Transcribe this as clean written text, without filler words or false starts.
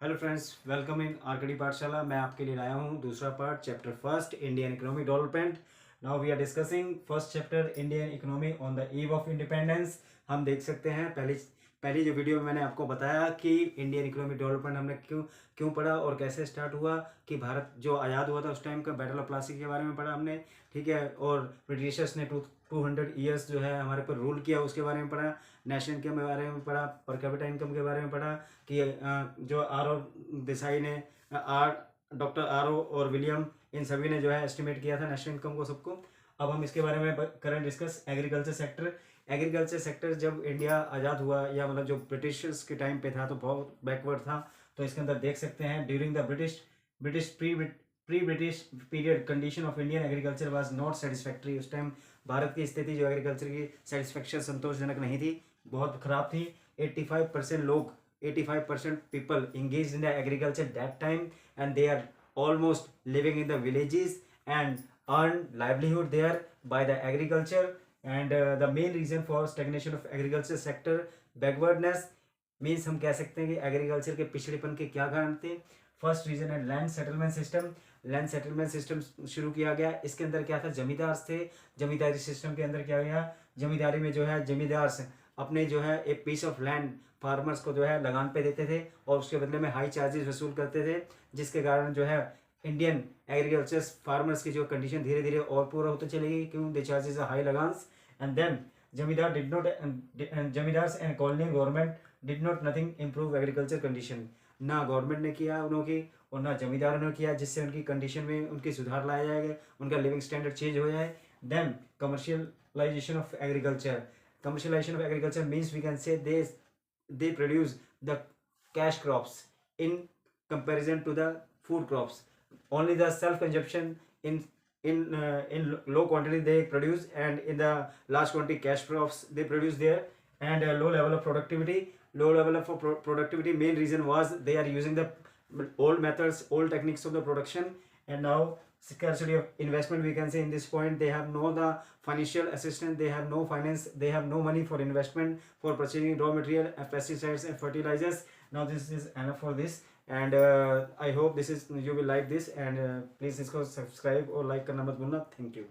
Hello friends, welcome in RKD Pathshala. मैं आपके लिए लाया हूँ दूसरा part, chapter first, Indian economic development. Now we are discussing first chapter, Indian economy on the eve of independence. हम देख सकते हैं पहली जो वीडियो में मैंने आपको बताया कि इंडियन इकोनॉमिक डेवलपमेंट हमने क्यों क्यों पढ़ा और कैसे स्टार्ट हुआ, कि भारत जो आज़ाद हुआ था उस टाइम का बैटल ऑफ प्लासी के बारे में पढ़ा हमने, ठीक है। और ब्रिटिशर्स ने 200 ईयर्स जो है हमारे पर रूल किया, उसके बारे में पढ़ा। नेशनल इनकम के बारे में पढ़ा, पर कैपिटा इनकम के बारे में पढ़ा कि जो आर देसाई ने, आर डॉक्टर आर और विलियम, इन सभी ने जो है एस्टिमेट किया था नेशनल इनकम को, सबको। अब हम इसके बारे में करें डिस्कस। एग्रीकल्चर सेक्टर जब इंडिया आज़ाद हुआ, या मतलब जो ब्रिटिशर्स के टाइम पे था, तो बहुत बैकवर्ड था। तो इसके अंदर देख सकते हैं, during the British pre British period condition of Indian agriculture was not satisfactory. उस टाइम भारत की स्थिति जो एग्रीकल्चर की सेटिस्फैक्शन, संतोषजनक नहीं थी, बहुत खराब थी। 85% people engaged in the agriculture that time, and they are almost living in the villages and earn livelihood there by the agriculture. And the main reason for stagnation of agriculture sector, backwardness, means हम कह सकते हैं कि agriculture के पिछड़ेपन के क्या कारण थे। फर्स्ट रीजन है land settlement system. Land settlement system शुरू किया गया, इसके अंदर क्या था, जमींदार थे। जमींदारी सिस्टम के अंदर क्या गया, जमींदारी में जो है जमींदार अपने जो है एक पीस ऑफ लैंड फार्मर्स को जो है लगान पे देते थे, और उसके बदले में हाई चार्जेस वसूल करते थे, जिसके कारण जो है इंडियन एग्रीकल्चर फार्मर्स की जो कंडीशन धीरे धीरे और पूरा होते चलेगी, क्यों, दे चार्जेस हाई लगान्स। एंड देन जमींदार्स and colonial government did not nothing improve agriculture condition. ना गवर्नमेंट ने किया उनकी, और ना जमींदारों ने किया, जिससे उनकी कंडीशन में उनकी सुधार लाया जाएगा, उनका लिविंग स्टैंडर्ड चेंज हो जाए। Then commercialization of agriculture means we can say they produce the cash crops in comparison to the food crops. Only the self consumption in low quantity they produce, and in the large quantity cash crops they produce there. And low level of productivity, main reason was they are using the old methods, old techniques of the production. And now scarcity of investment, we can say in this point, they have no the financial assistance, they have no finance, they have no money for investment for purchasing raw material, pesticides and fertilizers. Now this is enough for this, and I hope this is, you will like this, and please इसको subscribe और like करना मत भूलना। Thank you.